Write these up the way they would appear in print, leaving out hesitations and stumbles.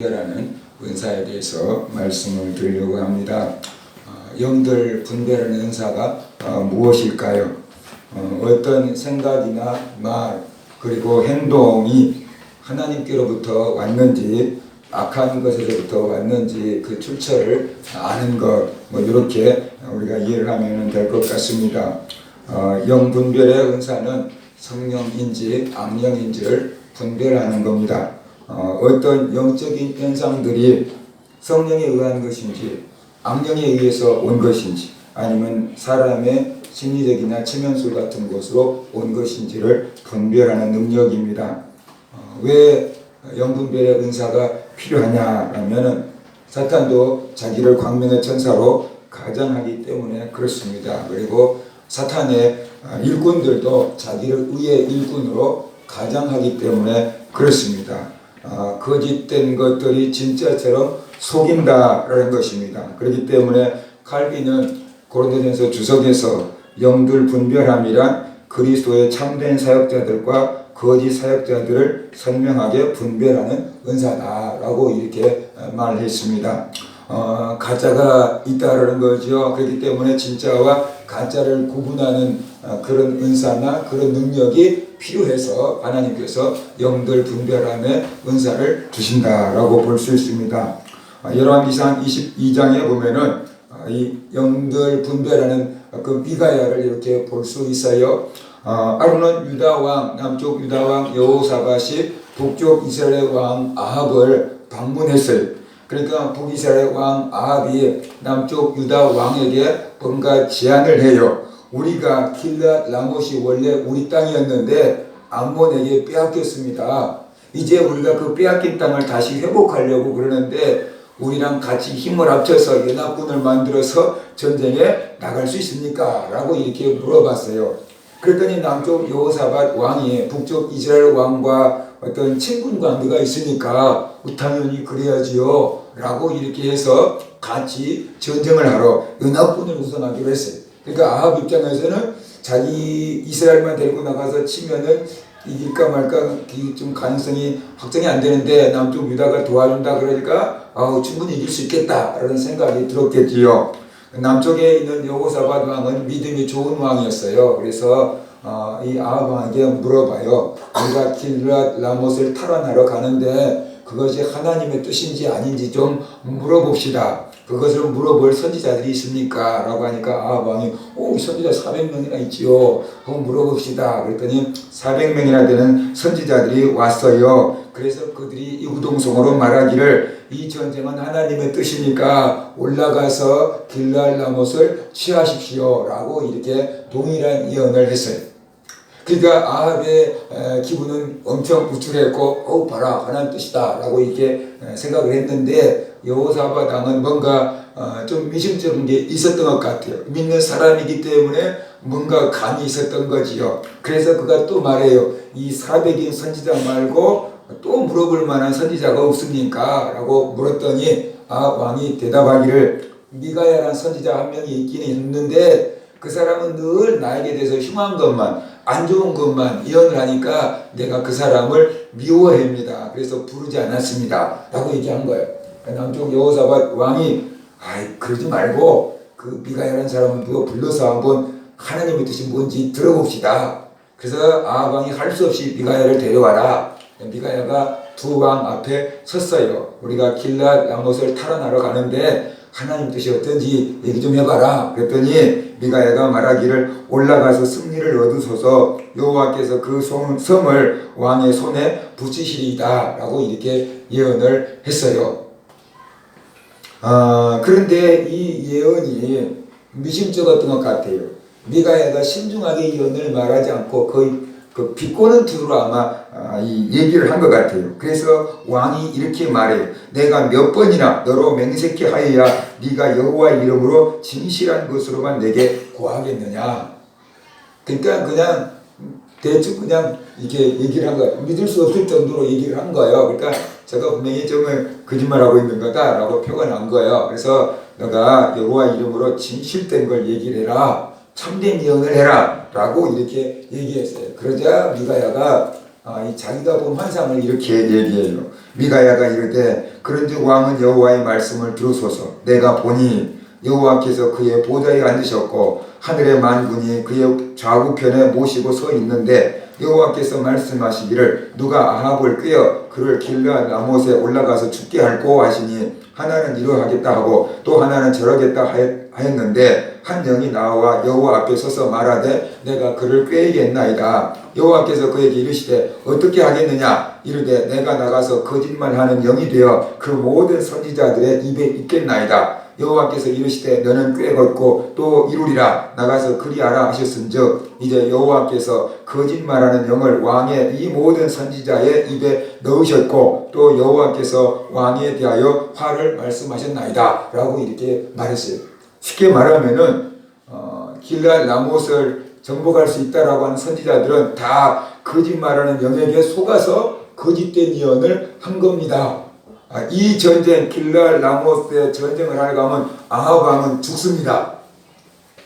라는 은사에 대해서 말씀을 드리려고 합니다. 영들 분별하는 은사가 무엇일까요? 어떤 생각이나 말 그리고 행동이 하나님께로부터 왔는지 악한 것에서부터 왔는지 그 출처를 아는 것, 이렇게 우리가 이해를 하면 될 것 같습니다. 영 분별의 은사는 성령인지 악령인지를 분별하는 겁니다. 어떤 영적인 현상들이 성령에 의한 것인지 악령에 의해서 온 것인지 아니면 사람의 심리적이나 체면술 같은 것으로 온 것인지를 분별하는 능력입니다. 왜 영분별의 은사가 필요하냐라면 사탄도 자기를 광명의 천사로 가장하기 때문에 그렇습니다. 그리고 사탄의 일꾼들도 자기를 의의 일꾼으로 가장하기 때문에 그렇습니다. 거짓된 것들이 진짜처럼 속인다라는 것입니다. 그렇기 때문에 칼빈은 고린도전서 주석에서 영들 분별함이란 그리스도의 참된 사역자들과 거짓 사역자들을 선명하게 분별하는 은사다라고 이렇게 말했습니다. 가짜가 있다라는 거죠. 그렇기 때문에 진짜와 가짜를 구분하는 그런 은사나 그런 능력이 필요해서 하나님께서 영들 분별함의 은사를 주신다라고 볼 수 있습니다. 열왕기상 22장에 보면은 이 영들 분별하는 그 미가야를 이렇게 볼 수 있어요. 아론은 유다왕, 남쪽 유다왕 여호사밧이 북쪽 이스라엘 왕 아합을 방문했어요. 그러니까 북이스라엘 왕 아합이 남쪽 유다 왕에게 뭔가 제안을 해요. 우리가 길랏 라못이 원래 우리 땅이었는데 암몬에게 빼앗겼습니다. 이제 우리가 그 빼앗긴 땅을 다시 회복하려고 그러는데 우리랑 같이 힘을 합쳐서 연합군을 만들어서 전쟁에 나갈 수 있습니까? 라고 이렇게 물어봤어요. 그랬더니 남쪽 여호사밧 왕이 북쪽 이스라엘 왕과 어떤 친분 관계가 있으니까 당연히 그래야지요 라고 이렇게 해서 같이 전쟁을 하러 연합군을 구성하기로 했어요. 그러니까 아합 입장에서는 자기 이스라엘만 데리고 나가서 치면은 이길까 말까 좀 가능성이 확정이 안 되는데 남쪽 유다가 도와준다 그러니까 충분히 이길 수 있겠다라는 생각이 들었겠지요. 남쪽에 있는 여호사밧 왕은 믿음이 좋은 왕이었어요. 그래서 이 아합 왕에게 물어봐요. 우리가 길랏 라못을 탈환하러 가는데 그것이 하나님의 뜻인지 아닌지 좀 물어봅시다. 그것을 물어볼 선지자들이 있습니까? 라고 하니까 아합 왕이 선지자 400명이나 있지요. 한번 물어봅시다. 그랬더니 400명이나 되는 선지자들이 왔어요. 그래서 그들이 이구동성으로 말하기를 이 전쟁은 하나님의 뜻이니까 올라가서 길랏 라못을 취하십시오 라고 이렇게 동일한 예언을 했어요. 그러니까 아합의 기분은 엄청 우쭐했고 봐라 하나님 뜻이다 라고 이렇게 생각을 했는데 여호사밧 왕은 뭔가 좀 미심쩍은 게 있었던 것 같아요. 믿는 사람이기 때문에 뭔가 감이 있었던 거지요. 그래서 그가 또 말해요. 이 400인 선지자 말고 또 물어볼 만한 선지자가 없습니까? 라고 물었더니 왕이 대답하기를 미가야라는 선지자 한 명이 있기는 있는데 그 사람은 늘 나에게 대해서 흉한 것만 안 좋은 것만 예언을 하니까 내가 그 사람을 미워합니다. 그래서 부르지 않았습니다. 라고 얘기한 거예요. 남쪽 여호사밧 왕이 그러지 말고 그 미가야라는 사람을 누가 불러서 한번 하나님의 뜻이 뭔지 들어봅시다. 그래서 아합 왕이 할 수 없이 미가야를 데려와라. 미가야가 두 왕 앞에 섰어요. 우리가 길랏 라못을 탈환하러 가는데 하나님 뜻이 어떤지 얘기 좀 해봐라. 그랬더니 미가야가 말하기를 올라가서 승리를 얻으소서 여호와께서 그 섬을 왕의 손에 붙이시리이다 라고 이렇게 예언을 했어요. 그런데 이 예언이 미심쩍었던 것 같아요. 미가야가 신중하게 예언을 말하지 않고 거의 그 비꼬는 투로 아마 이 얘기를 한 것 같아요. 그래서 왕이 이렇게 말해요. 내가 몇 번이나 너로 맹세케 하여야 네가 여호와 이름으로 진실한 것으로만 내게 구하겠느냐. 그러니까 그냥 대충 그냥 이렇게 얘기를 한 거예요. 믿을 수 없을 정도로 얘기를 한 거예요. 그러니까 제가 분명히 정말 거짓말하고 있는 거다라고 표가 난 거예요. 그래서 너가 여호와 이름으로 진실된 걸 얘기를 해라. 참된 예언을 해라 라고 이렇게 얘기했어요. 그러자 미가야가 자기가 본 환상을 이렇게 얘기해요. 미가야가 이르되 그런즉 왕은 여호와의 말씀을 들으소서. 내가 보니 여호와께서 그의 보좌에 앉으셨고 하늘의 만군이 그의 좌우편에 모시고 서 있는데 여호와께서 말씀하시기를 누가 아합을 꾀어 그를 길르앗 라못에 올라가서 죽게 할꼬 하시니 하나는 이러하겠다 하고 또 하나는 저러겠다 하였는데 한 영이 나와 여호와 앞에 서서 말하되 내가 그를 꾀이겠나이다. 여호와께서 그에게 이르시되 어떻게 하겠느냐. 이르되 내가 나가서 거짓말하는 영이 되어 그 모든 선지자들의 입에 있겠나이다. 여호와께서 이르시되 너는 꾀걷고 또 이루리라. 나가서 그리하라 하셨은즉 이제 여호와께서 거짓말하는 영을 왕의 이 모든 선지자의 입에 넣으셨고 또 여호와께서 왕에 대하여 화를 말씀하셨나이다 라고 이렇게 말했어요. 쉽게 말하면은 길르앗 라못을 정복할 수 있다라고 하는 선지자들은 다 거짓말하는 영에게 속아서 거짓된 예언을 한 겁니다. 이 전쟁 길르앗 라못에 전쟁을 하려고 하면 아합 왕은 죽습니다.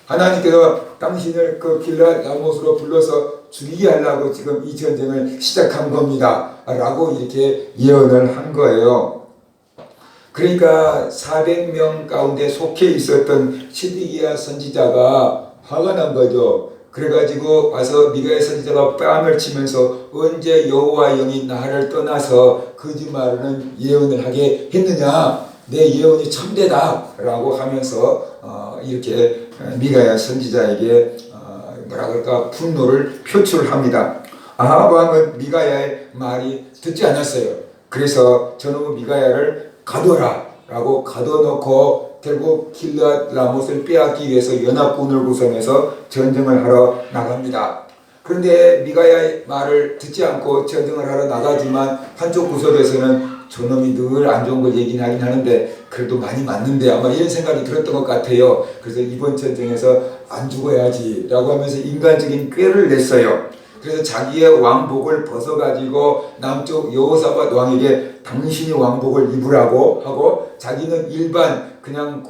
하나님께서 당신을 그 길르앗 라못으로 불러서 죽이게 하려고 지금 이 전쟁을 시작한 겁니다 라고 이렇게 예언을 한 거예요. 그러니까 400명 가운데 속해 있었던 시드기야 선지자가 화가 난 거죠. 그래가지고 와서 미가야 선지자가 뺨을 치면서 언제 여호와 영이 나를 떠나서 거짓말하는 예언을 하게 했느냐. 내 예언이 참되다 라고 하면서 이렇게 미가야 선지자에게 뭐라 그럴까 분노를 표출합니다. 아합 왕은 미가야의 말이 듣지 않았어요. 그래서 저놈의 미가야를 가둬라 라고 가둬놓고 결국 길르앗 라못을 빼앗기 위해서 연합군을 구성해서 전쟁을 하러 나갑니다. 그런데 미가야의 말을 듣지 않고 전쟁을 하러 나가지만 한쪽 구석에서는 저놈이 늘 안 좋은 걸 얘기는 하긴 하는데 그래도 많이 맞는데 아마 이런 생각이 들었던 것 같아요. 그래서 이번 전쟁에서 안 죽어야지 라고 하면서 인간적인 꾀를 냈어요. 그래서 자기의 왕복을 벗어가지고 남쪽 여호사밧 왕에게 당신이 왕복을 입으라고 하고 자기는 일반 그냥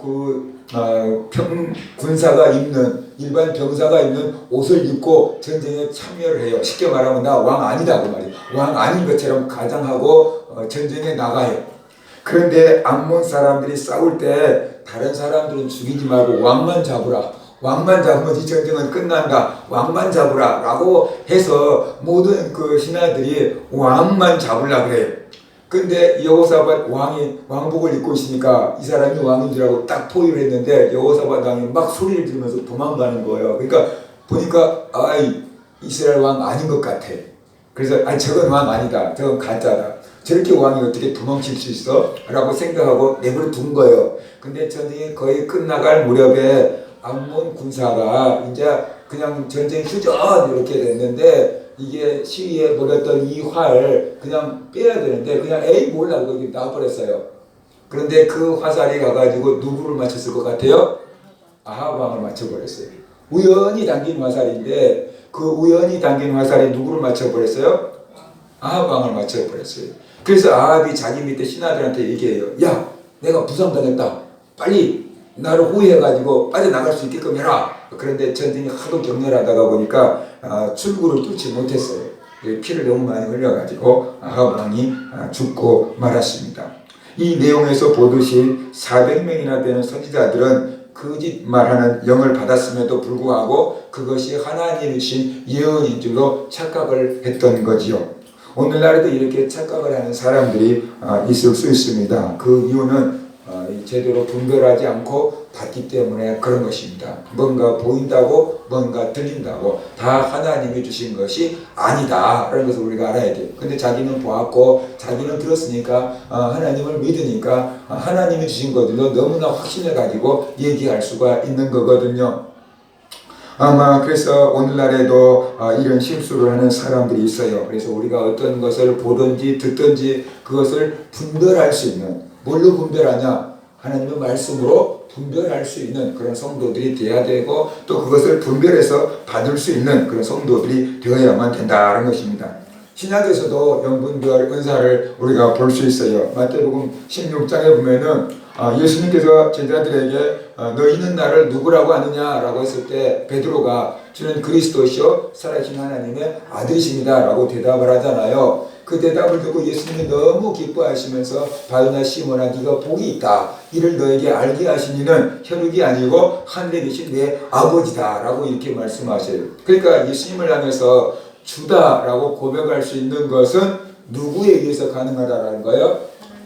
군사가 입는 일반 병사가 입는 옷을 입고 전쟁에 참여를 해요. 쉽게 말하면 나 왕 아니다 그 말이에요. 왕 아닌 것처럼 가장하고 전쟁에 나가요. 그런데 암몬 사람들이 싸울 때 다른 사람들은 죽이지 말고 왕만 잡으라. 왕만 잡으면 이 전쟁은 끝난다. 왕만 잡으라 라고 해서 모든 그 신하들이 왕만 잡으려고 그래요. 근데 여호사밧 왕이 왕복을 입고 있으니까 이 사람이 왕인 줄 알고 딱 포위를 했는데 여호사밧 왕이 막 소리를 지르면서 도망가는 거예요. 그러니까 보니까 이스라엘 왕 아닌 것 같아. 그래서 저건 왕 아니다. 저건 가짜다. 저렇게 왕이 어떻게 도망칠 수 있어? 라고 생각하고 내버려 둔 거예요. 근데 전쟁이 거의 끝나갈 무렵에 암몬 군사가 이제 그냥 전쟁 휴전 이렇게 됐는데 이게 시위에 버렸던 이 활 그냥 빼야 되는데 그냥 에이 몰라 거기 놔버렸어요. 그런데 그 화살이 가가지고 누구를 맞췄을 것 같아요? 아합 왕을 맞춰버렸어요. 우연히 당긴 화살인데 그 우연히 당긴 화살이 누구를 맞춰버렸어요? 아합 왕을 맞춰버렸어요. 그래서 아합이 자기 밑에 신하들한테 얘기해요. 야, 내가 부상당했다. 빨리 나를 호위해가지고 빠져나갈 수 있게끔 해라. 그런데 전쟁이 하도 격렬하다가 보니까 출구를 뚫지 못했어요. 피를 너무 많이 흘려가지고 아합 왕이 죽고 말았습니다. 이 내용에서 보듯이 400명이나 되는 선지자들은 거짓말하는 영을 받았음에도 불구하고 그것이 하나님이 주신 예언인 줄로 착각을 했던 거지요. 오늘날에도 이렇게 착각을 하는 사람들이 있을 수 있습니다. 그 이유는 제대로 분별하지 않고 봤기 때문에 그런 것입니다. 뭔가 보인다고 뭔가 들린다고 다 하나님이 주신 것이 아니다 라는 것을 우리가 알아야 돼요. 근데 자기는 보았고 자기는 들었으니까 하나님을 믿으니까 하나님이 주신 것들로 너무나 확신을 가지고 얘기할 수가 있는 거거든요. 아마 그래서 오늘날에도 이런 실수를 하는 사람들이 있어요. 그래서 우리가 어떤 것을 보든지 듣든지 그것을 분별할 수 있는, 뭘로 분별하냐? 하나님의 말씀으로 분별할 수 있는 그런 성도들이 되어야 되고 또 그것을 분별해서 받을 수 있는 그런 성도들이 되어야만 된다는 것입니다. 신약에서도 영분별 은사를 우리가 볼 수 있어요. 마태복음 16장에 보면은 예수님께서 제자들에게 너희는 나를 누구라고 하느냐 라고 했을 때 베드로가 주는 그리스도시요 살아계신 하나님의 아들이십니다 라고 대답을 하잖아요. 그 대답을 듣고 예수님이 너무 기뻐하시면서 바요나 시몬아 네가 복이 있다. 이를 너에게 알게 하신 이는 혈육이 아니고 하늘에 계신 내 아버지다 라고 이렇게 말씀하셔요. 그러니까 예수님을 향해서 주다라고 고백할 수 있는 것은 누구에 의해서 가능하다라는 거예요?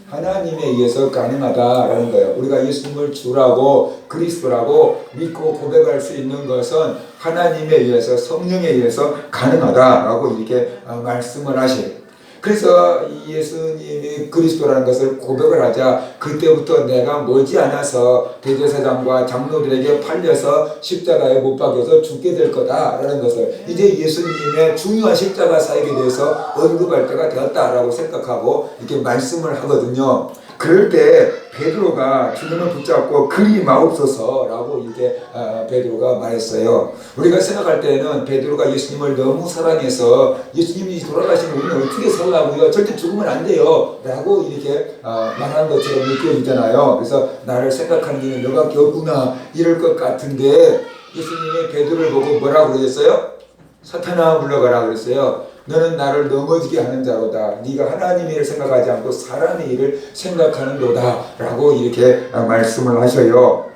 하나님에 의해서 가능하다라는 거예요. 우리가 예수님을 주라고 그리스도라고 믿고 고백할 수 있는 것은 하나님에 의해서 성령에 의해서 가능하다라고 이렇게 말씀을 하셔요. 그래서 예수님이 그리스도라는 것을 고백을 하자 그때부터 내가 머지않아서 대제사장과 장로들에게 팔려서 십자가에 못 박여서 죽게 될 거다라는 것을 이제 예수님의 중요한 십자가 사역에 대해서 언급할 때가 되었다라고 생각하고 이렇게 말씀을 하거든요. 그럴 때 베드로가 주님을 붙잡고 그리 마옵소서라고 이렇게 베드로가 말했어요. 우리가 생각할 때는 베드로가 예수님을 너무 사랑해서 예수님이 돌아가시면 우리는 어떻게 살라고요? 절대 죽으면 안 돼요 라고 이렇게 말하는 것처럼 느껴지잖아요. 그래서 나를 생각하는 이는 너밖에 없구나 이럴 것 같은데 예수님이 베드로를 보고 뭐라고 그러셨어요? 사탄아 물러가라 그랬어요. 너는 나를 넘어지게 하는 자로다. 네가 하나님의 일을 생각하지 않고 사람의 일을 생각하는도다 라고 이렇게 말씀을 하셔요.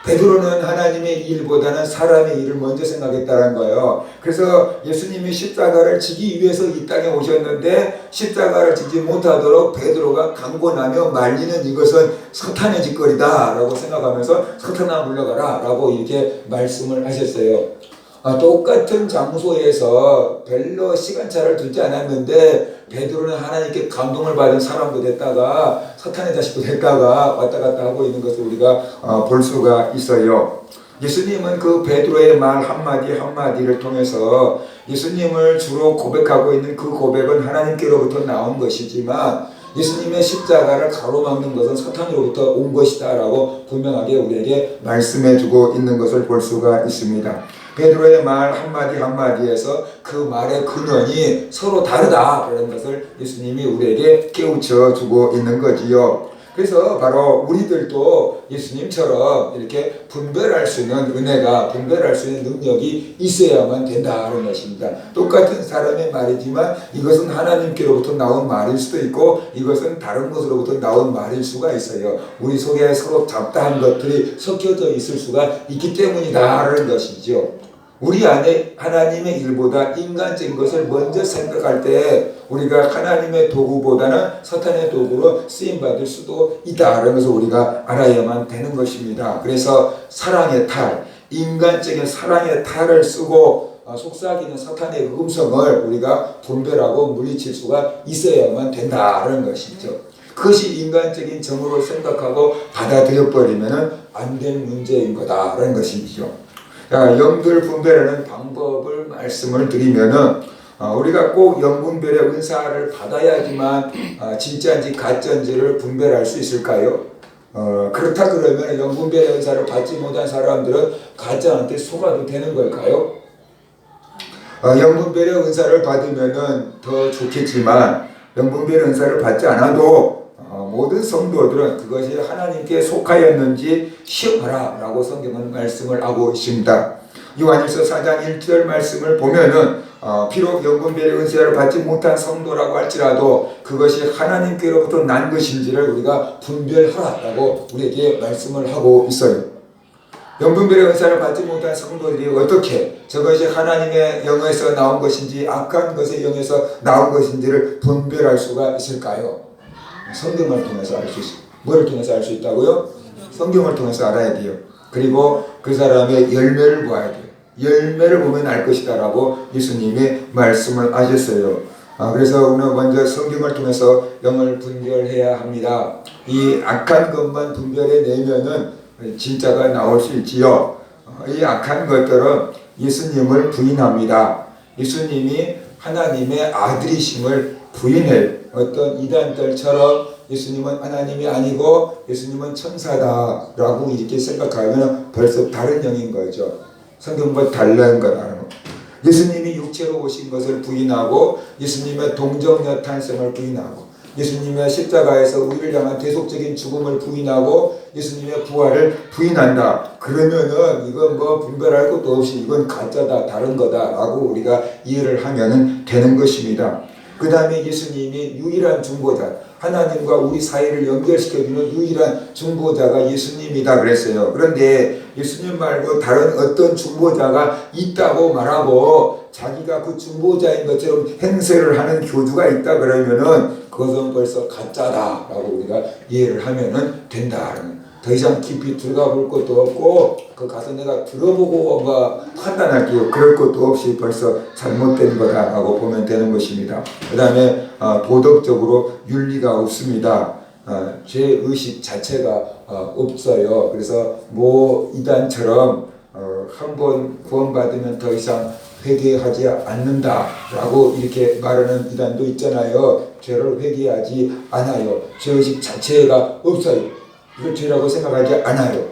베드로는 하나님의 일보다는 사람의 일을 먼저 생각했다는 거예요. 그래서 예수님이 십자가를 지기 위해서 이 땅에 오셨는데 십자가를 지지 못하도록 베드로가 강권하며 말리는 이것은 사탄의 짓거리다 라고 생각하면서 사탄아 물러가라 라고 이렇게 말씀을 하셨어요. 똑같은 장소에서 별로 시간차를 두지 않았는데 베드로는 하나님께 감동을 받은 사람도 됐다가 사탄의 자식도 됐다가 왔다 갔다 하고 있는 것을 우리가 볼 수가 있어요. 예수님은 그 베드로의 말 한마디 한마디를 통해서 예수님을 주로 고백하고 있는 그 고백은 하나님께로부터 나온 것이지만 예수님의 십자가를 가로막는 것은 사탄으로부터 온 것이다 라고 분명하게 우리에게 말씀해 주고 있는 것을 볼 수가 있습니다. 베드로의 말 한마디 한마디에서 그 말의 근원이 서로 다르다라는 것을 예수님이 우리에게 깨우쳐 주고 있는 거지요. 그래서 바로 우리들도 예수님처럼 이렇게 분별할 수 있는 은혜가 분별할 수 있는 능력이 있어야만 된다는 것입니다. 똑같은 사람의 말이지만 이것은 하나님께로부터 나온 말일 수도 있고 이것은 다른 것으로부터 나온 말일 수가 있어요. 우리 속에 서로 잡다한 것들이 섞여져 있을 수가 있기 때문이다라는 것이죠. 우리 안에 하나님의 일보다 인간적인 것을 먼저 생각할 때 우리가 하나님의 도구보다는 사탄의 도구로 쓰임받을 수도 있다는 것을 우리가 알아야만 되는 것입니다. 그래서 사랑의 탈, 인간적인 사랑의 탈을 쓰고 속삭이는 사탄의 음성을 우리가 분별하고 물리칠 수가 있어야만 된다는 것이죠. 그것이 인간적인 정으로 생각하고 받아들여 버리면 안 된 문제인 거다라는 것이죠. 영들 분별하는 방법을 말씀을 드리면은 우리가 꼭 영분별의 은사를 받아야지만 진짜인지 가짜인지를 분별할 수 있을까요? 그렇다 그러면 영분별의 은사를 받지 못한 사람들은 가짜한테 속아도 되는 걸까요? 영분별의 은사를 받으면은 더 좋겠지만 영분별의 은사를 받지 않아도 모든 성도들은 그것이 하나님께 속하였는지 시험하라 라고 성경은 말씀을 하고 있습니다. 요한일서 4장 1절 말씀을 보면은 비록 영분별의 은사를 받지 못한 성도라고 할지라도 그것이 하나님께로부터 난 것인지를 우리가 분별하라 라고 우리에게 말씀을 하고 있어요. 영분별의 은사를 받지 못한 성도들이 어떻게 저것이 하나님의 영에서 나온 것인지 악한 것의 영에서 나온 것인지를 분별할 수가 있을까요? 성경을 통해서 알 수 있어요. 뭐를 통해서 알 수 있다고요? 성경을 통해서 알아야 돼요. 그리고 그 사람의 열매를 보아야 돼요. 열매를 보면 알 것이다 라고 예수님이 말씀을 하셨어요. 그래서 오늘 먼저 성경을 통해서 영을 분별해야 합니다. 이 악한 것만 분별해 내면은 진짜가 나올 수 있지요. 이 악한 것들은 예수님을 부인합니다. 예수님이 하나님의 아들이심을 부인해요. 어떤 이단들처럼 예수님은 하나님이 아니고 예수님은 천사다라고 이렇게 생각하면 벌써 다른 영인 거죠. 성경과 다른 거라는 거. 예수님이 육체로 오신 것을 부인하고 예수님의 동정녀 탄생을 부인하고 예수님의 십자가에서 우리를 향한 대속적인 죽음을 부인하고 예수님의 부활을 부인한다. 그러면은 이건 뭐 분별할 것도 없이 이건 가짜다, 다른 거다라고 우리가 이해를 하면 되는 것입니다. 그 다음에 예수님이 유일한 중보자, 하나님과 우리 사이를 연결시켜주는 유일한 중보자가 예수님이다 그랬어요. 그런데 예수님 말고 다른 어떤 중보자가 있다고 말하고 자기가 그 중보자인 것처럼 행세를 하는 교주가 있다 그러면은 그것은 벌써 가짜다라고 우리가 이해를 하면은 된다. 더 이상 깊이 들어가 볼 것도 없고 그 가서 내가 들어보고 뭔가 판단할게요. 그럴 것도 없이 벌써 잘못된 거다라고 보면 되는 것입니다. 그 다음에 도덕적으로 윤리가 없습니다. 죄의식 자체가 없어요. 그래서 뭐 이단처럼 한번 구원받으면 더 이상 회개하지 않는다라고 이렇게 말하는 이단도 있잖아요. 죄를 회개하지 않아요. 죄의식 자체가 없어요. 이걸 죄라고 생각하지 않아요.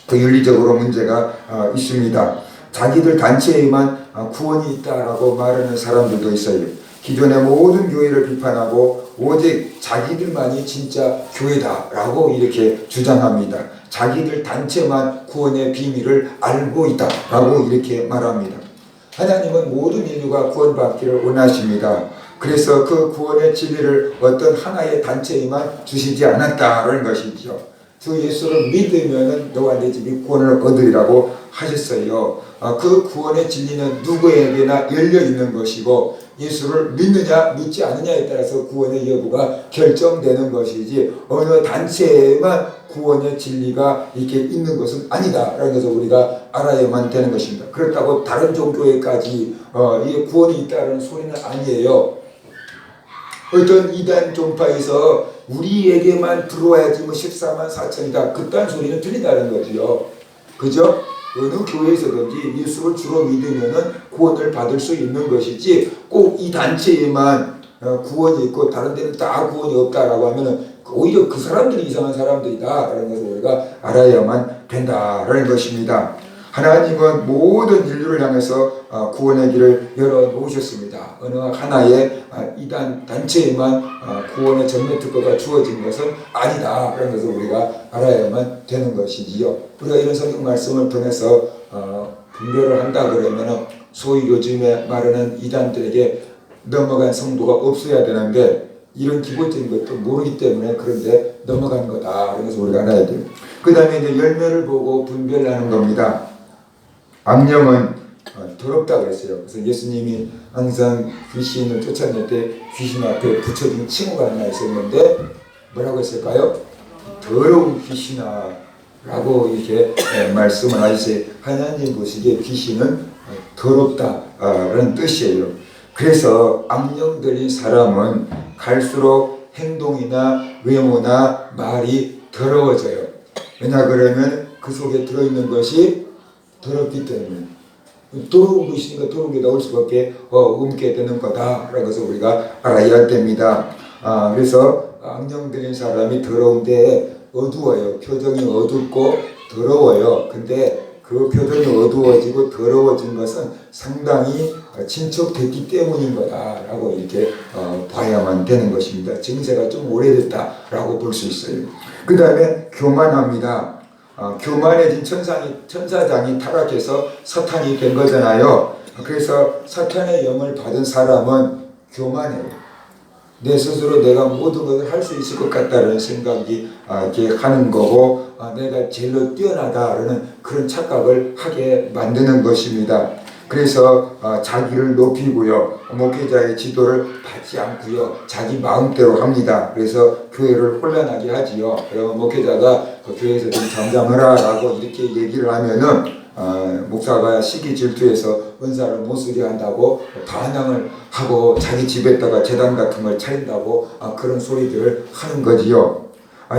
그 윤리적으로 문제가 있습니다. 자기들 단체에만 구원이 있다라고 말하는 사람들도 있어요. 기존의 모든 교회를 비판하고 오직 자기들만이 진짜 교회다라고 이렇게 주장합니다. 자기들 단체만 구원의 비밀을 알고 있다라고 이렇게 말합니다. 하나님은 모든 인류가 구원받기를 원하십니다. 그래서 그 구원의 진리를 어떤 하나의 단체에만 주시지 않았다는 것이죠. 주 예수를 믿으면 너와 내 집이 구원을 얻으리라고 하셨어요. 그 구원의 진리는 누구에게나 열려 있는 것이고 예수를 믿느냐 믿지 않느냐에 따라서 구원의 여부가 결정되는 것이지 어느 단체에만 구원의 진리가 이렇게 있는 것은 아니다라는 것을 우리가 알아야만 되는 것입니다. 그렇다고 다른 종교에까지 이 구원이 있다는 소리는 아니에요. 어떤 이단 종파에서 우리에게만 들어와야지 뭐 14만 4천이다 그딴 소리는 틀린다는 거죠. 그죠? 어느 교회에서든지 예수를 주로 믿으면은 구원을 받을 수 있는 것이지 꼭 이 단체에만 구원이 있고 다른 데는 다 구원이 없다라고 하면은 오히려 그 사람들이 이상한 사람들이다라는 것을 우리가 알아야만 된다라는 것입니다. 하나님은 모든 인류를 향해서 구원의 길을 열어놓으셨습니다. 어느 하나의 이단 단체에만 구원의 전면 특허가 주어진 것은 아니다라는 것을 우리가 알아야만 되는 것이지요. 우리가 이런 성경 말씀을 통해서 분별을 한다 그러면 소위 요즘에 말하는 이단들에게 넘어간 성도가 없어야 되는데 이런 기본적인 것도 모르기 때문에 그런데 넘어간 거다. 그래서 우리가 알아야 돼요. 그 다음에 이제 열매를 보고 분별하는 겁니다. 악령은 더럽다 그랬어요. 그래서 예수님이 항상 귀신을 쫓아낼 때 귀신 앞에 붙여진 칭호가 하나 있었는데 뭐라고 했을까요? 더러운 귀신아 라고 이렇게 말씀을 하셨어요. 하나님 보시기에 귀신은 더럽다라는 뜻이에요. 그래서 악령 들린 사람은 갈수록 행동이나 외모나 말이 더러워져요. 왜냐 그러면 그 속에 들어있는 것이 더럽기 때문에 더러운 것이니까 더러운 게 나올 수밖에 없게 되는 거다라는 것을 우리가 알아야 됩니다. 그래서 악령 들린 사람이 더러운데 어두워요. 표정이 어둡고 더러워요. 근데 그 표정이 어두워지고 더러워진 것은 상당히 친척됐기 때문인 거다라고 이렇게 봐야만 되는 것입니다. 증세가 좀 오래됐다라고 볼 수 있어요. 그 다음에 교만합니다. 교만해진 천사장이 타락해서 사탄이 된 거잖아요. 그래서 사탄의 영을 받은 사람은 교만해요. 내 스스로 내가 모든 것을 할 수 있을 것 같다는 생각이 이렇게 하는 거고 내가 제일로 뛰어나다라는 그런 착각을 하게 만드는 것입니다. 그래서 자기를 높이고요. 목회자의 지도를 받지 않고요. 자기 마음대로 합니다. 그래서 교회를 혼란하게 하지요. 그러면 목회자가 그 교회에서 좀 잠잠하라 라고 이렇게 얘기를 하면은 목사가 시기 질투해서 은사를 못 쓰게 한다고 반항을 하고 자기 집에다가 제단 같은 걸 차린다고 그런 소리들을 하는 거지요.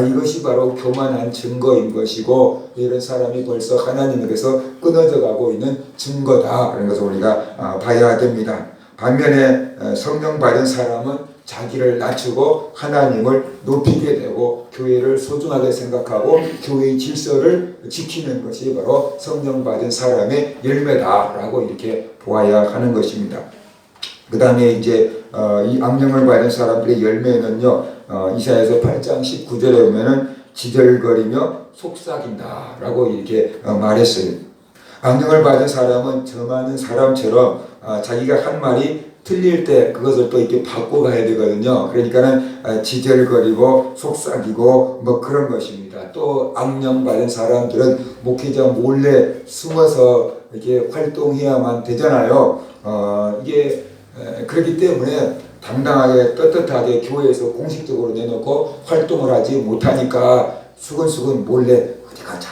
이것이 바로 교만한 증거인 것이고 이런 사람이 벌써 하나님에게서 끊어져 가고 있는 증거다라는 것을 우리가 봐야 됩니다. 반면에 성령 받은 사람은 자기를 낮추고 하나님을 높이게 되고 교회를 소중하게 생각하고 교회의 질서를 지키는 것이 바로 성령 받은 사람의 열매다라고 이렇게 보아야 하는 것입니다. 그 다음에 이제 이 악령을 받은 사람들의 열매는요, 이사야서 8장 19절에 보면은 지절거리며 속삭인다라고 이렇게 말했어요. 악령을 받은 사람은 저 많은 사람처럼 자기가 한 말이 틀릴 때 그것을 또 이렇게 바꿔가야 되거든요. 그러니까는 지절거리고 속삭이고 뭐 그런 것입니다. 또 악령 받은 사람들은 목회자 몰래 숨어서 이렇게 활동해야만 되잖아요. 이게 그렇기 때문에 당당하게 떳떳하게 교회에서 공식적으로 내놓고 활동을 하지 못하니까 수근수근 몰래 어디 가자,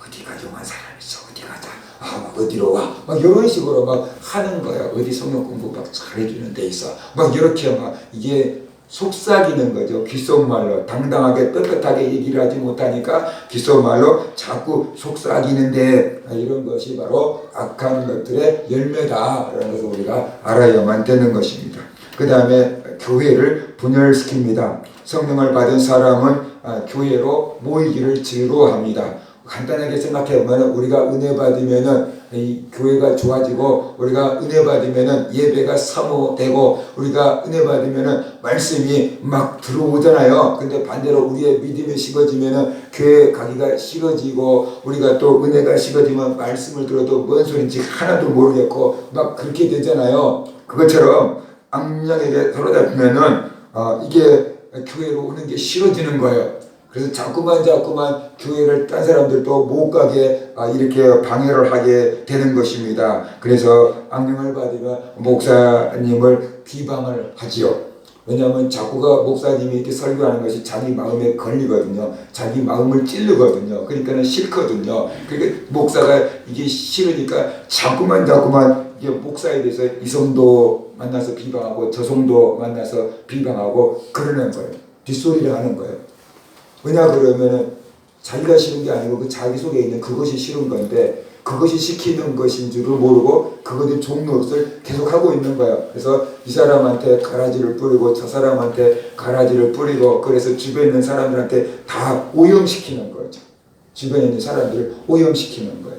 어디가 용한 사람 있어, 어디 가자, 막 어디로 와, 막 이런 식으로 막 하는 거야. 어디 성경 공부 막 잘해주는 데 있어, 막 이렇게 막 이게 속삭이는 거죠. 귓속말로 당당하게 떳떳하게 얘기를 하지 못하니까 귓속말로 자꾸 속삭이는데, 이런 것이 바로 악한 것들의 열매다라는 것을 우리가 알아야만 되는 것입니다. 그 다음에 교회를 분열시킵니다. 성령을 받은 사람은 교회로 모이기를 즐거워합니다. 간단하게 생각해보면 우리가 은혜 받으면은 이 교회가 좋아지고, 우리가 은혜 받으면은 예배가 사모되고, 우리가 은혜 받으면은 말씀이 막 들어오잖아요. 근데 반대로 우리의 믿음이 식어지면은 교회 가기가 식어지고, 우리가 또 은혜가 식어지면 말씀을 들어도 뭔 소린지 하나도 모르겠고 막 그렇게 되잖아요. 그것처럼 악령에게 사로잡히면은 이게 교회로 오는 게 싫어지는 거예요. 그래서 자꾸만 교회를 딴 사람들도 못 가게 이렇게 방해를 하게 되는 것입니다. 그래서 악령을 받으면 목사님을 비방을 하지요. 왜냐하면 자꾸가 목사님이 이렇게 설교하는 것이 자기 마음에 걸리거든요. 자기 마음을 찌르거든요. 그러니까는 싫거든요. 그러니까 목사가 이게 싫으니까 자꾸만 이게 목사에 대해서 이 성도 만나서 비방하고 저 성도 만나서 비방하고 그러는 거예요. 뒷소리를 하는 거예요. 왜냐 그러면은 자기가 싫은 게 아니고 그 자기 속에 있는 그것이 싫은 건데, 그것이 시키는 것인 줄을 모르고 그것의 종노릇을 계속 하고 있는 거야. 그래서 이 사람한테 가라지를 뿌리고 저 사람한테 가라지를 뿌리고, 그래서 주변에 있는 사람들한테 다 오염시키는 거죠. 주변에 있는 사람들을 오염시키는 거예요.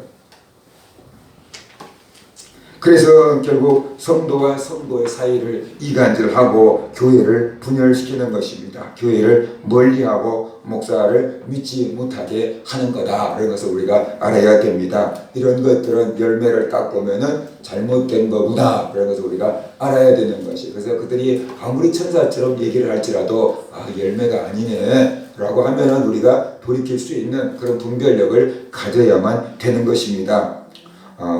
그래서 결국 성도와 성도의 사이를 이간질하고 교회를 분열시키는 것입니다. 교회를 멀리하고 목사를 믿지 못하게 하는 거다. 그런 것을 우리가 알아야 됩니다. 이런 것들은 열매를 딱 보면은 잘못된 거구나. 그런 것을 우리가 알아야 되는 것이. 그래서 그들이 아무리 천사처럼 얘기를 할지라도 열매가 아니네 라고 하면은 우리가 돌이킬 수 있는 그런 분별력을 가져야만 되는 것입니다.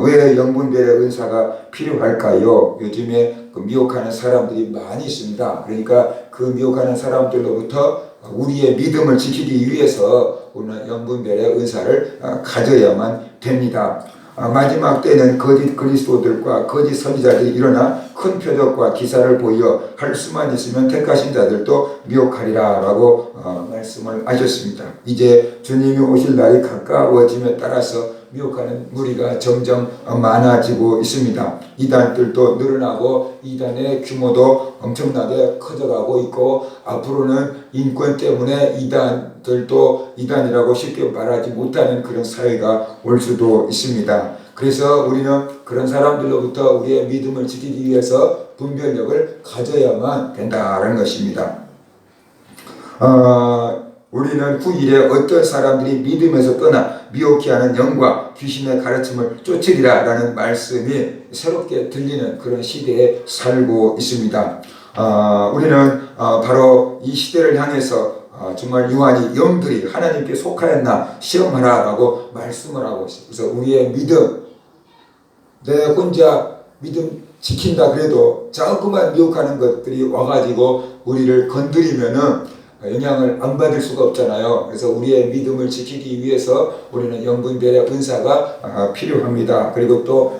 왜 영분별의 은사가 필요할까요? 요즘에 미혹하는 사람들이 많이 있습니다. 그러니까 그 미혹하는 사람들로부터 우리의 믿음을 지키기 위해서 우리는 영분별의 은사를 가져야만 됩니다. 마지막 때는 거짓 그리스도들과 거짓 선지자들이 일어나 큰 표적과 기사를 보여 할 수만 있으면 택하신 자들도 미혹하리라 라고 말씀을 하셨습니다. 이제 주님이 오실 날이 가까워짐에 따라서 미혹하는 무리가 점점 많아지고 있습니다. 이단들도 늘어나고 이단의 규모도 엄청나게 커져가고 있고, 앞으로는 인권 때문에 이단들도 이단이라고 쉽게 말하지 못하는 그런 사회가 올 수도 있습니다. 그래서 우리는 그런 사람들로부터 우리의 믿음을 지키기 위해서 분별력을 가져야만 된다는 것입니다. 우리는 후일에 어떤 사람들이 믿음에서 떠나 미혹해 하는 영과 귀신의 가르침을 쫓으리라 라는 말씀이 새롭게 들리는 그런 시대에 살고 있습니다. 우리는 바로 이 시대를 향해서 정말 요한이 영들이 하나님께 속하였나 시험하라 라고 말씀을 하고 있어요. 그래서 우리의 믿음, 내 혼자 믿음 지킨다 그래도 자꾸만 미혹하는 것들이 와가지고 우리를 건드리면은 영향을 안 받을 수가 없잖아요. 그래서 우리의 믿음을 지키기 위해서 우리는 영분별의 은사가 필요합니다. 그리고 또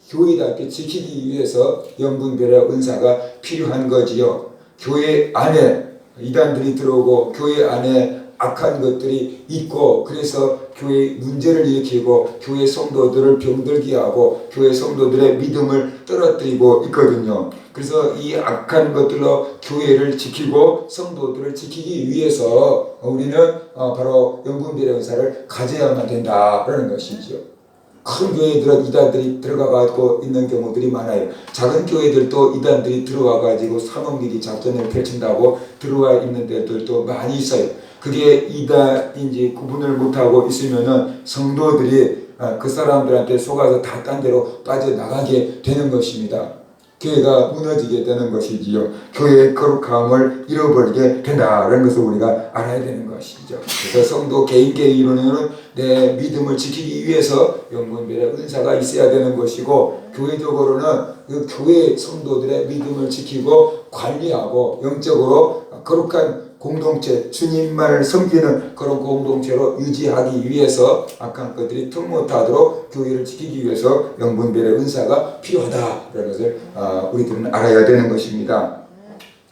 교회답게 지키기 위해서 영분별의 은사가 필요한 거지요. 교회 안에 이단들이 들어오고 교회 안에 악한 것들이 있고, 그래서 교회 문제를 일으키고 교회 성도들을 병들게 하고 교회 성도들의 믿음을 떨어뜨리고 있거든요. 그래서 이 악한 것들로 교회를 지키고 성도들을 지키기 위해서 우리는 바로 영분별의 은사를 가져야만 된다라는 것이죠. 큰 교회들은 이단들이 들어가고 있는 경우들이 많아요. 작은 교회들도 이단들이 들어와가지고 삼원기리 작전을 펼친다고 들어와 있는 데들도 많이 있어요. 그게 이단인지 구분을 못하고 있으면은 성도들이 그 사람들한테 속아서 다 딴 데로 빠져나가게 되는 것입니다. 교회가 무너지게 되는 것이지요. 교회의 거룩함을 잃어버리게 된다는 것을 우리가 알아야 되는 것이죠. 그래서 성도 개인으로는 내 믿음을 지키기 위해서 영분별의 은사가 있어야 되는 것이고, 교회적으로는 그 교회 성도들의 믿음을 지키고 관리하고 영적으로 거룩한 공동체, 주님만을 섬기는 그런 공동체로 유지하기 위해서 악한 것들이 틈 못하도록 교회를 지키기 위해서 영분별의 은사가 필요하다라는 것을 우리들은 알아야 되는 것입니다.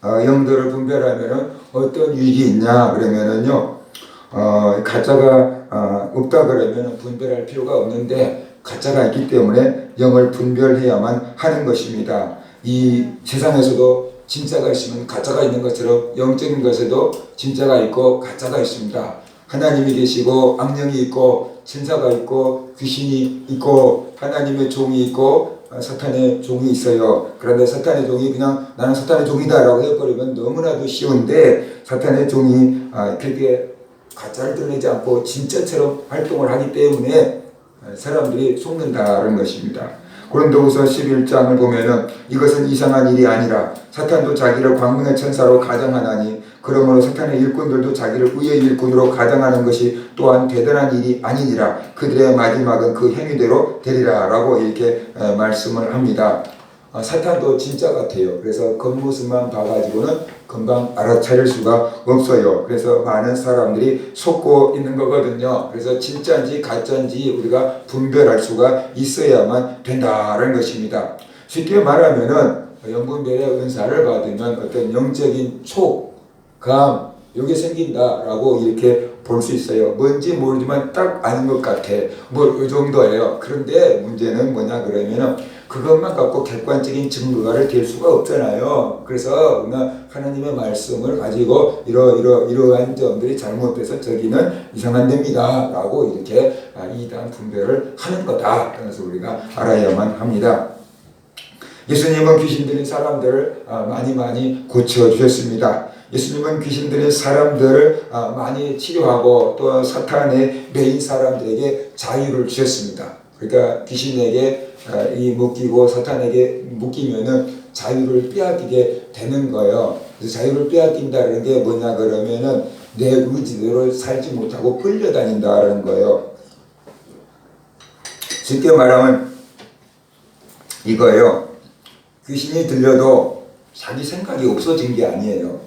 영들을 분별하면은 어떤 유익이 있냐 그러면은요, 가짜가 없다 그러면 분별할 필요가 없는데, 가짜가 있기 때문에 영을 분별해야만 하는 것입니다. 이 세상에서도 진짜가 있으면 가짜가 있는 것처럼 영적인 것에도 진짜가 있고 가짜가 있습니다. 하나님이 계시고 악령이 있고 천사가 있고 귀신이 있고 하나님의 종이 있고 사탄의 종이 있어요. 그런데 사탄의 종이 그냥 나는 사탄의 종이다 라고 해버리면 너무나도 쉬운데, 사탄의 종이 그렇게 가짜를 드러내지 않고 진짜처럼 활동을 하기 때문에 사람들이 속는다는 것입니다. 고린도후서 11장을 보면은 이것은 이상한 일이 아니라 사탄도 자기를 광명의 천사로 가정하나니 그러므로 사탄의 일꾼들도 자기를 의의 일꾼으로 가정하는 것이 또한 대단한 일이 아니니라. 그들의 마지막은 그 행위대로 되리라 라고 이렇게 말씀을 합니다. 사탄도 진짜 같아요. 그래서 겉모습만 봐가지고는 금방 알아차릴 수가 없어요. 그래서 많은 사람들이 속고 있는 거거든요. 그래서 진짜인지 가짜인지 우리가 분별할 수가 있어야만 된다는 것입니다. 쉽게 말하면은 영분별의 은사를 받으면 어떤 영적인 촉감 이게 생긴다라고 이렇게 볼 수 있어요. 뭔지 모르지만 딱 아는 것 같아. 뭐 이 정도예요. 그런데 문제는 뭐냐 그러면은 그것만 갖고 객관적인 증거가 될 수가 없잖아요. 그래서 하나님의 말씀을 가지고 이러한 점들이 잘못돼서 저기는 이상한 데입니다 라고 이렇게 이단 분별을 하는 거다. 그래서 우리가 알아야만 합니다. 예수님은 귀신 들린 사람들을 많이 고쳐주셨습니다. 예수님은 귀신 들린 사람들을 많이 치료하고 또 사탄에 매인 사람들에게 자유를 주셨습니다. 그러니까 귀신에게 묶이고 사탄에게 묶이면은 자유를 빼앗기게 되는 거예요. 그래서 자유를 빼앗긴다는 게 뭐냐 그러면은 내 의지대로 살지 못하고 끌려다닌다는 거예요. 쉽게 말하면 이거예요. 귀신이 들려도 자기 생각이 없어진 게 아니에요.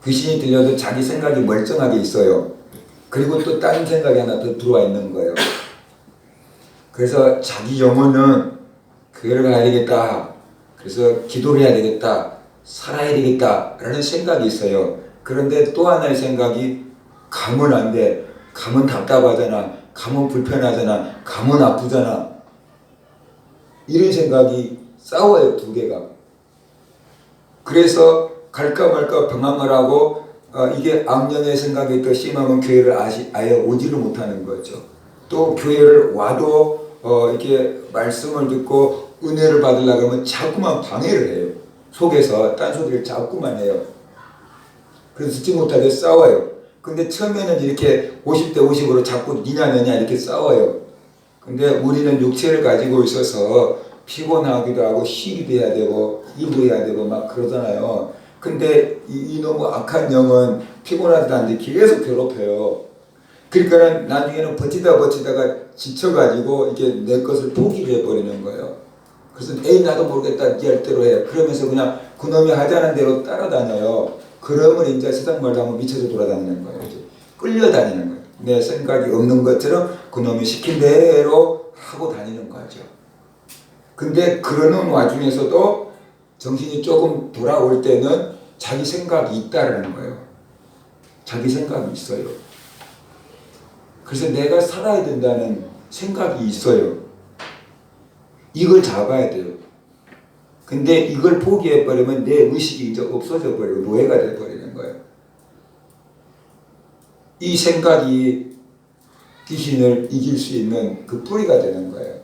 귀신이 들려도 자기 생각이 멀쩡하게 있어요. 그리고 또 다른 생각이 하나 더 들어와 있는 거예요. 그래서 자기 영혼은 교회를 가야 되겠다. 그래서 기도를 해야 되겠다. 살아야 되겠다. 라는 생각이 있어요. 그런데 또 하나의 생각이 가면 안 돼. 가면 답답하잖아. 가면 불편하잖아. 가면 아프잖아. 이런 생각이 싸워요. 두 개가. 그래서 갈까 말까 방황을 하고 이게 악령의 생각이 더 심하면 교회를 아예 오지를 못하는 거죠. 또 교회를 와도 이렇게 말씀을 듣고 은혜를 받으려고 하면 자꾸만 방해를 해요. 속에서 딴소리를 자꾸만 해요. 그래서 듣지 못하게 싸워요. 근데 처음에는 이렇게 50대 50으로 자꾸 니냐 너냐 이렇게 싸워요. 근데 우리는 육체를 가지고 있어서 피곤하기도 하고 쉬기도 해야 되고 일도 해야 되고 막 그러잖아요. 근데 이 너무 악한 영은 피곤하지도 않는데 계속 괴롭혀요. 그러니까 나중에는 버티다가 지쳐가지고 이게 내 것을 포기를 해버리는 거예요. 그래서 에이 나도 모르겠다 네 할 대로 해. 그러면서 그냥 그놈이 하자는 대로 따라다녀요. 그러면 이제 세상 말도 하면 미쳐서 돌아다니는 거예요. 끌려다니는 거예요. 내 생각이 없는 것처럼 그놈이 시킨 대로 하고 다니는 거죠. 근데 그러는 와중에서도 정신이 조금 돌아올 때는 자기 생각이 있다라는 거예요. 자기 생각이 있어요. 그래서 내가 살아야 된다는 생각이 있어요. 이걸 잡아야 돼요. 근데 이걸 포기해버리면 내 의식이 이제 없어져 버리고 노예가 돼버리는 거예요. 이 생각이 귀신을 이길 수 있는 그 뿌리가 되는 거예요.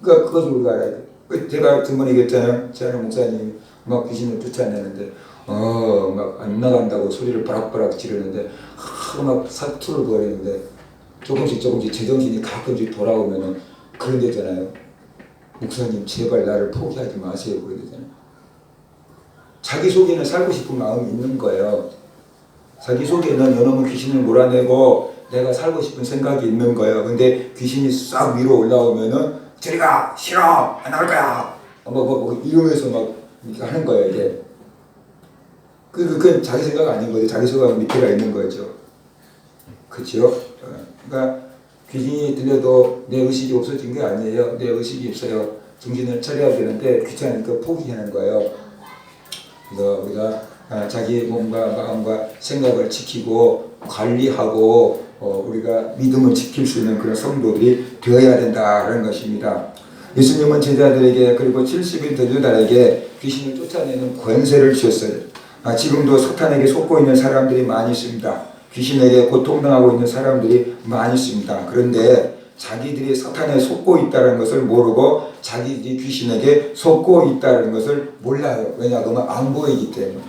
그러니까 그것을 우리가 알아야 돼요. 제가 저번에 얘기했잖아요. 제아는 목사님이 막 귀신을 쫓아내는데 막 안 나간다고 소리를 바락바락 지르는데 막 사투를 벌이는데 조금씩 제정신이 가끔씩 돌아오면은 그런 데잖아요. 목사님 제발 나를 포기하지 마세요 그래야 되잖아요. 자기 속에는 살고 싶은 마음이 있는 거예요. 자기 속에는 요놈의 귀신을 몰아내고 내가 살고 싶은 생각이 있는 거예요. 근데 귀신이 싹 위로 올라오면은 저리가 싫어 안 나갈 거야 뭐 이러면서 막 하는 거예요. 이게 그건 자기 생각 아닌 거죠. 자기 생각 밑에가 있는 거죠. 그렇죠? 그러니까 귀신이 들려도 내 의식이 없어진 게 아니에요. 내 의식이 있어요. 정신을 차려야 되는데 귀찮으니까 포기하는 거예요. 그래서 우리가 자기 몸과 마음과 생각을 지키고 관리하고 우리가 믿음을 지킬 수 있는 그런 성도들이 되어야 된다는 것입니다. 예수님은 제자들에게 그리고 70일 된 유다에게 귀신을 쫓아내는 권세를 주셨어요. 지금도 사탄에게 속고 있는 사람들이 많이 있습니다. 귀신에게 고통당하고 있는 사람들이 많이 있습니다. 그런데 자기들이 사탄에 속고 있다는 것을 모르고 자기들이 귀신에게 속고 있다는 것을 몰라요. 왜냐하면 안 보이기 때문에.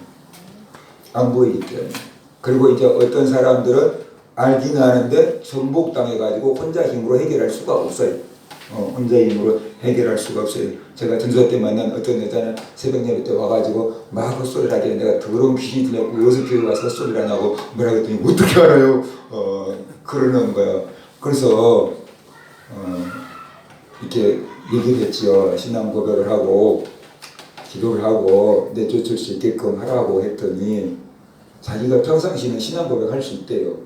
안 보이기 때문에. 그리고 이제 어떤 사람들은 알기는 아는데 정복당해가지고 혼자 힘으로 해결할 수가 없어요. 혼자 힘으로 해결할 수가 없어요. 제가 전서 때 만난 어떤 여자는 새벽 예배 때 와가지고 막 헛소리를 하길래 내가 더러운 귀신이 들려고 여기서 교회 와서 헛소리를 하냐고 뭐라 그랬더니 어떻게 알아요? 그러는 거예요. 그래서 이렇게 얘기를 했죠. 신앙 고백을 하고 기도를 하고 내쫓을 수 있게끔 하라고 했더니 자기가 평상시에는 신앙 고백할 수 있대요.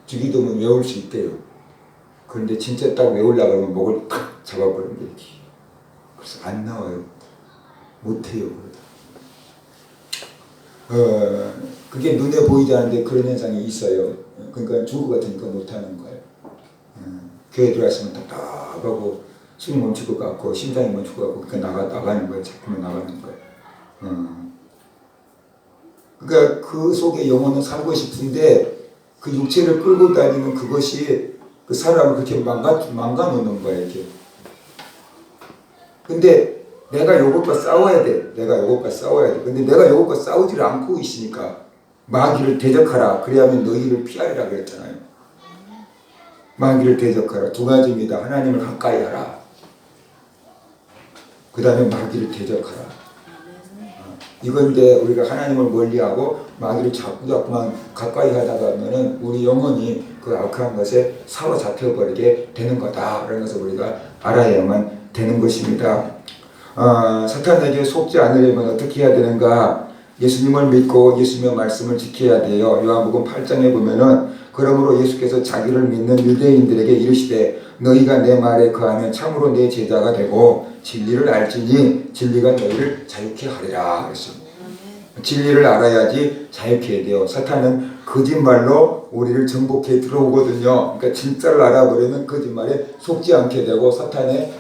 주기도문 외울 수 있대요. 그런데 진짜 딱 외우려고 하면 목을 탁 잡아버리는 게 그래서 안 나와요. 못해요. 그게 눈에 보이지 않는데 그런 현상이 있어요. 그러니까 죽을 것 같으니까 못하는 거예요. 교회 들어왔으면 답답하고 숨이 멈출 것 같고 심장이 멈출 것 같고 그러니까 나가는 거예요. 자꾸만 나가는 거예요. 그러니까 그 속에 영혼은 살고 싶은데 그 육체를 끌고 다니는 그것이 그 사람을 그렇게 망가놓는 거예요. 이렇게. 근데 내가 요것과 싸워야 돼. 내가 요것과 싸워야 돼. 근데 내가 요것과 싸우지를 않고 있으니까 마귀를 대적하라. 그래야면 너희를 피하리라 그랬잖아요. 마귀를 대적하라. 두 가지입니다. 하나님을 가까이 하라. 그 다음에 마귀를 대적하라. 이건데 우리가 하나님을 멀리하고 마귀를 자꾸만 가까이 하다 보면은 우리 영혼이 그 악한 것에 사로잡혀 버리게 되는 거다라는 것을 우리가 알아야만 되는 것입니다. 사탄에게 속지 않으려면 어떻게 해야 되는가? 예수님을 믿고 예수님의 말씀을 지켜야 돼요. 요한복음 8장에 보면은 그러므로 예수께서 자기를 믿는 유대인들에게 이르시되 너희가 내 말에 거하면 참으로 내 제자가 되고 진리를 알지니 진리가 너희를 자유케 하리라 그랬습니다. 진리를 알아야지 자유케 돼요. 사탄은 거짓말로 우리를 정복해 들어오거든요. 그러니까 진짜를 알아버리면 거짓말에 속지 않게 되고 사탄의